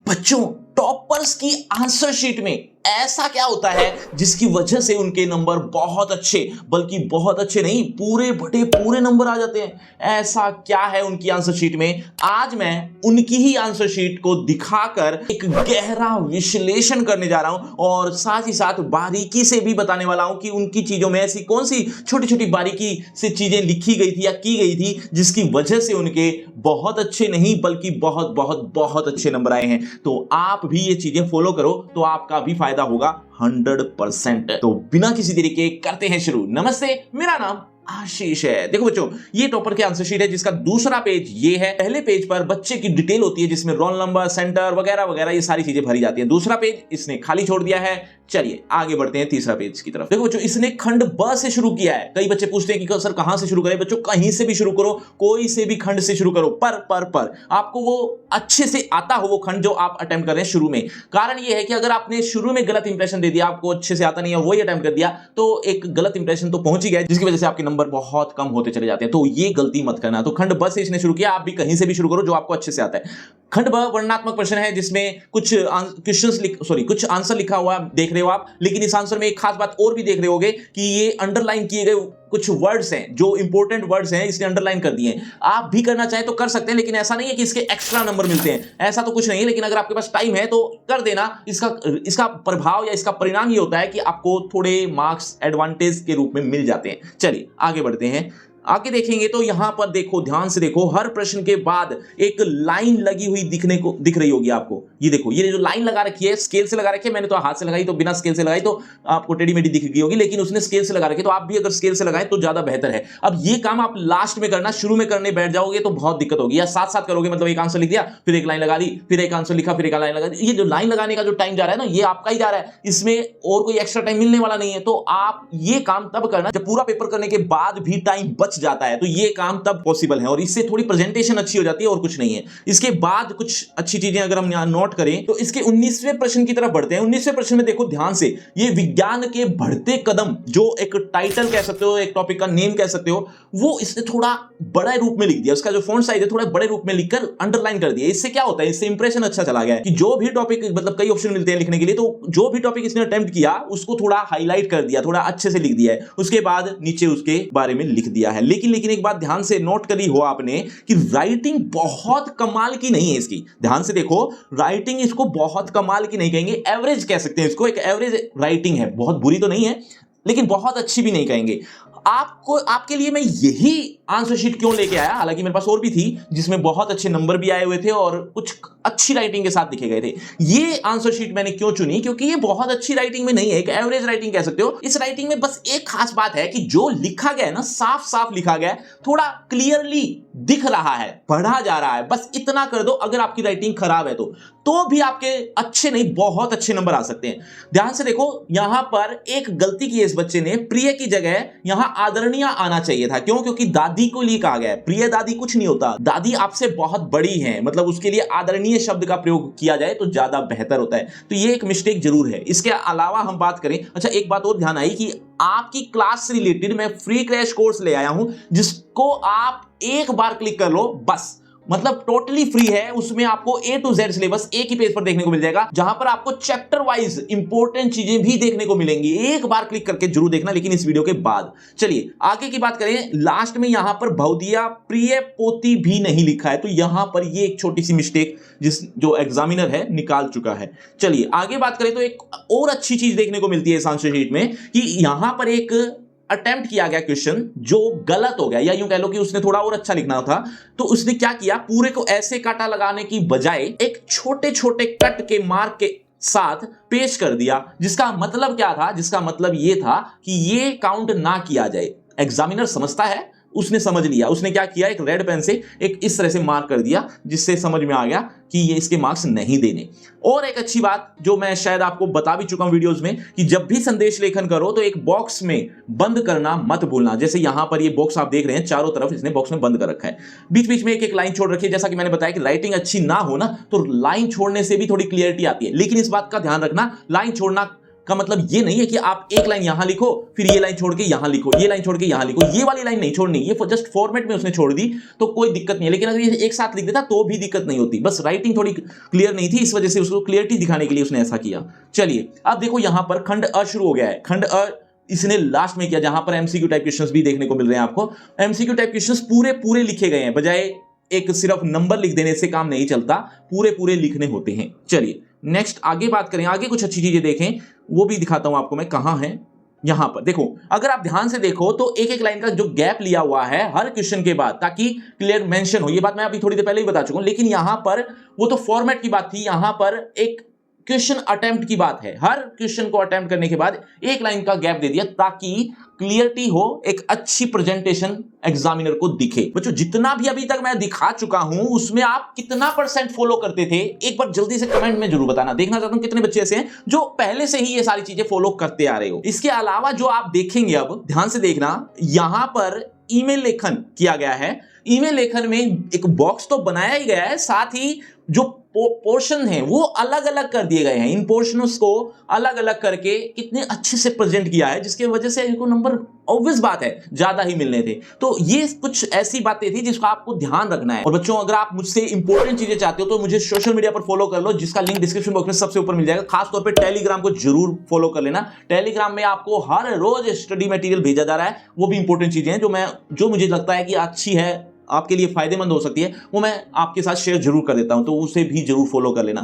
बच्चों, टॉपर्स की answer sheet में ऐसा क्या होता है जिसकी वजह से उनके नंबर बहुत अच्छे, बल्कि बहुत अच्छे नहीं, पूरे बटे पूरे नंबर आ जाते हैं? ऐसा क्या है उनकी आंसर शीट में? आज मैं उनकी ही आंसर शीट को दिखाकर एक गहरा विश्लेषण करने जा रहा हूं और साथ ही साथ बारीकी से भी बताने वाला हूं कि उनकी चीजों में ऐसी कौन सी छोटी छोटी बारीकी से चीजें लिखी गई थी या की गई थी जिसकी वजह से उनके बहुत अच्छे नहीं बल्कि बहुत बहुत बहुत अच्छे नंबर आए हैं। तो आप भी ये चीजें फॉलो करो तो आपका भी फायदा होगा 100%। तो बिना किसी देरी के करते हैं शुरू। नमस्ते, मेरा नाम आशीष है। देखो बच्चों, ये टॉपर की आंसर शीट है जिसका दूसरा पेज ये है। पहले पेज पर बच्चे की डिटेल होती है जिसमें रोल नंबर, सेंटर वगैरह वगैरह ये सारी चीजें भरी जाती है। दूसरा पेज इसने खाली छोड़ दिया है। चलिए आगे बढ़ते हैं तीसरा पेज की तरफ। देखो बच्चों, इसने खंड ब से शुरू किया है। कई बच्चे पूछते हैं कि सर कहां से शुरू करें? बच्चों, कहीं से भी शुरू करो, कोई से भी खंड से शुरू करो, पर आपको वो अच्छे से आता हो वो खंड जो आप अटेम्प्ट कर रहे हैं शुरू में। कारण ये है कि अगर आपने शुरू में गलत इंप्रेशन दे दिया, आपको अच्छे से आता नहीं है, वही अटेम्प्ट कर दिया, तो एक गलत इंप्रेशन तो पहुंच ही गया जिसकी वजह से आपके नंबर बहुत कम होते चले जाते हैं। तो ये गलती मत करना। तो खंड ब से इसने शुरू किया, आप भी कहीं से भी शुरू करो जो आपको अच्छे से आता है। खंड ब वर्णनात्मक प्रश्न है जिसमें कुछ कुछ आंसर लिखा हुआ देख रहे हो आप, लेकिन इस आंसर में एक खास बात और भी देख रहे होगे कि ये अंडरलाइन किए गए कुछ वर्ड्स हैं, जो इंपॉर्टेंट वर्ड्स हैं इसने अंडरलाइन कर दिए हैं। आप भी करना चाहे तो कर सकते हैं, लेकिन ऐसा नहीं है कि इसके एक्स्ट्रा नंबर मिलते हैं, ऐसा तो कुछ नहीं है। लेकिन अगर आपके पास टाइम है तो कर देना। इसका प्रभाव या इसका परिणाम ये होता है कि आपको थोड़े मार्क्स एडवांटेज के रूप में मिल जाते हैं। चलिए आगे बढ़ते हैं। आगे देखेंगे तो यहां पर देखो, ध्यान से देखो, हर प्रश्न के बाद एक लाइन लगी हुई दिख रही होगी आपको। ये देखो, ये जो लाइन लगा रखी है स्केल से लगा रखी है, मैंने तो हाथ से लगाई, तो बिना स्केल से लगाई तो आपको टेढ़ी मेढ़ी दिख गई होगी, लेकिन उसने स्केल से लगा रखी है। तो आप भी अगर स्केल से लगाएं तो ज्यादा बेहतर है। अब ये काम आप लास्ट में करना, शुरू में करने बैठ जाओगे तो बहुत दिक्कत होगी। या साथ साथ करोगे, मतलब एक आंसर लिख दिया, फिर एक लाइन लगा दी, फिर एक आंसर लिखा, फिर एक लाइन लगा दी। ये जो लाइन लगाने का जो टाइम जा रहा है ना, ये आपका ही जा रहा है, इसमें और कोई एक्स्ट्रा टाइम मिलने वाला नहीं है। तो आप ये काम तब करना जब पूरा पेपर करने के बाद भी टाइम बच जाता है, तो ये काम तब पॉसिबल है और इससे थोड़ी प्रेजेंटेशन अच्छी हो जाती है और कुछ नहीं है। इसके बाद कुछ अच्छी चीजें अगर हम यहां नोट करें तो इसके 19वें प्रश्न की तरफ बढ़ते हैं। 19वें प्रश्न में देखो ध्यान से, ये विज्ञान के बढ़ते कदम, जो एक टाइटल कह सकते हो, एक टॉपिक का नेम कह सकते हो, वो इसने थोड़ा बड़े रूप में लिख दिया। उसका जो फॉन्ट साइज है थोड़ा बड़े रूप में लिखकर अंडरलाइन कर दिया। इससे क्या होता है, इससे इंप्रेशन अच्छा चला गया है कि जो भी टॉपिक, मतलब कई ऑप्शन मिलते हैं लिखने के लिए, तो जो भी टॉपिक इसने अटेम्प्ट किया उसको थोड़ा हाईलाइट कर दिया, थोड़ा अच्छे से लिख दिया है। उसके बाद नीचे उसके बारे में लिख दिया है। लेकिन एक बात ध्यान से नोट करी हो आपने कि राइटिंग बहुत कमाल की नहीं है इसकी। ध्यान से देखो, राइटिंग इसको बहुत कमाल की नहीं कहेंगे, एवरेज कह सकते हैं इसको। एक एवरेज राइटिंग है, बहुत बुरी तो नहीं है लेकिन बहुत अच्छी भी नहीं कहेंगे। आपके लिए मैं यही आंसर शीट क्यों लेके आया, हालांकि मेरे पास और भी थी जिसमें बहुत अच्छे नंबर भी आए हुए थे और कुछ अच्छी राइटिंग के साथ लिखे गए थे। ये आंसर शीट मैंने क्यों चुनी, क्योंकि ये बहुत अच्छी राइटिंग में नहीं है, एक एवरेज राइटिंग कह सकते हो। इस राइटिंग में बस एक खास बात है कि जो लिखा गया है ना, साफ साफ लिखा गया है, थोड़ा क्लियरली दिख रहा है, पढ़ा जा रहा है, बस इतना कर दो। अगर आपकी राइटिंग खराब है तो भी आपके अच्छे नहीं, बहुत अच्छे नंबर आ सकते हैं। ध्यान से देखो, यहां पर एक गलती की है इस बच्चे ने, प्रिय की जगह यहां आदरणीय आना चाहिए था। क्यों? क्योंकि दादी को लिए कहा गया है, प्रिय दादी कुछ नहीं होता, दादी आपसे बहुत बड़ी है, मतलब उसके लिए आदरणीय शब्द का प्रयोग किया जाए तो ज्यादा बेहतर होता है। तो ये एक मिस्टेक जरूर है। इसके अलावा हम बात करें, अच्छा एक बात और ध्यान आई कि आपकी क्लास से रिलेटेड मैं फ्री क्रैश कोर्स ले आया हूं जिसको आप एक बार क्लिक कर लो, बस, मतलब टोटली फ्री है। उसमें आपको A to Z सिलेबस एक ही पेज पर देखने को मिल जाएगा, जहां पर आपको चैप्टर वाइज इंपॉर्टेंट चीजें भी देखने को मिलेंगी। एक बार क्लिक करके जरूर देखना, लेकिन इस वीडियो के बाद। चलिए आगे की बात करें। लास्ट में यहां पर भवदिया प्रिय पोती भी नहीं लिखा है, तो यहां पर ये एक छोटी सी मिस्टेक जो एग्जामिनर है निकाल चुका है। चलिए आगे बात करें तो एक और अच्छी चीज देखने को मिलती है इस आंसर शीट में कि यहां पर एक अटेम्प्ट किया गया क्वेश्चन जो गलत हो गया, या यूं कह लो कि उसने थोड़ा और अच्छा लिखना था। तो उसने क्या किया, पूरे को ऐसे काटा लगाने की बजाय एक छोटे छोटे कट के मार्क के साथ पेश कर दिया। जिसका मतलब क्या था? जिसका मतलब यह था कि ये काउंट ना किया जाए। एग्जामिनर समझता है, उसने समझ लिया। उसने क्या किया, एक रेड पेन से एक इस तरह से मार्क कर दिया, जिससे समझ में आ गया कि ये इसके मार्क्स नहीं देने। और एक अच्छी बात जो मैं शायद आपको बता भी चुका हूं वीडियोस में, कि जब भी संदेश लेखन करो तो एक बॉक्स में बंद करना मत भूलना। जैसे यहां पर ये बॉक्स आप देख रहे हैं, चारों तरफ इसने बॉक्स में बंद कर रखा है, बीच बीच में एक लाइन छोड़ रखी है। जैसा कि मैंने बताया कि राइटिंग अच्छी ना हो ना, तो लाइन छोड़ने से भी थोड़ी क्लियरिटी आती है, लेकिन इस बात का ध्यान रखना, लाइन छोड़ना का मतलब ये नहीं है कि आप एक लाइन यहां लिखो फिर ये लाइन छोड़ के यहां लिखो, ये लाइन छोड़ के यहां लिखो, ये वाली लाइन नहीं छोड़नी, ये जस्ट फॉर्मेट में उसने छोड़ दी तो कोई दिक्कत नहीं है। लेकिन अगर ये एक साथ लिख देता तो भी दिक्कत नहीं होती, बस राइटिंग थोड़ी क्लियर नहीं थी, इस वजह से उसको क्लियरिटी दिखाने के लिए उसने ऐसा किया। चलिए अब देखो यहां पर खंड अ शुरू हो गया है। खंड अ इसने लास्ट में किया, जहां पर एमसीक्यू टाइप क्वेश्चंस भी देखने को मिल रहे हैं आपको। एमसीक्यू टाइप क्वेश्चंस पूरे पूरे लिखे गए हैं, बजाय एक सिर्फ नंबर लिख देने से काम नहीं चलता, पूरे पूरे लिखने होते हैं। चलिए नेक्स्ट आगे बात करें, आगे कुछ अच्छी चीजें देखें, वो भी दिखाता हूं आपको मैं कहां है। यहां पर देखो, अगर आप ध्यान से देखो तो एक एक लाइन का जो गैप लिया हुआ है हर क्वेश्चन के बाद, ताकि क्लियर मेंशन हो। ये बात मैं अभी थोड़ी देर पहले ही बता चुका हूं, लेकिन यहां पर वो तो फॉर्मेट की बात थी, यहां पर एक क्वेश्चन अटेम्प्ट की बात है। हर क्वेश्चन को अटेम्प्ट करने के बाद एक लाइन का गैप दे दिया ताकि क्लियरिटी हो, एक अच्छी प्रेजेंटेशन एग्जामिनर को दिखे। बच्चों जितना भी अभी तक मैं दिखा चुका हूं उसमें आप कितना % फॉलो करते थे, एक बार जल्दी से कमेंट में जरूर बताना। देखना चाहता हूं कितने बच्चे ऐसे हैं जो पहले से ही ये सारी चीजें फॉलो करते आ रहे हो। इसके अलावा जो आप देखेंगे, अब ध्यान से देखना, यहां पर ईमेल लेखन किया गया है। ईमेल लेखन में एक बॉक्स तो बनाया ही गया है, साथ ही जो पोर्शन है वो अलग अलग कर दिए गए हैं। इन पोर्शनों को अलग अलग करके कितने अच्छे से प्रेजेंट किया है, जिसकी वजह से इनको नंबर ऑब्वियस बात है ज्यादा ही मिलने थे। तो ये कुछ ऐसी बातें थी जिसका आपको ध्यान रखना है। और बच्चों अगर आप मुझसे इंपॉर्टेंट चीजें चाहते हो तो मुझे सोशल मीडिया पर फॉलो कर लो, जिसका लिंक डिस्क्रिप्शन बॉक्स में सबसे ऊपर मिल जाएगा। खासतौर पर टेलीग्राम को जरूर फॉलो कर लेना। टेलीग्राम में आपको हर रोज स्टडी मटेरियल भेजा जा रहा है, वो भी इंपॉर्टेंट चीजें हैं जो मुझे लगता है कि अच्छी है, आपके लिए फायदेमंद हो सकती है, वो मैं आपके साथ शेयर जरूर कर देता हूं, तो उसे भी जरूर फॉलो कर लेना।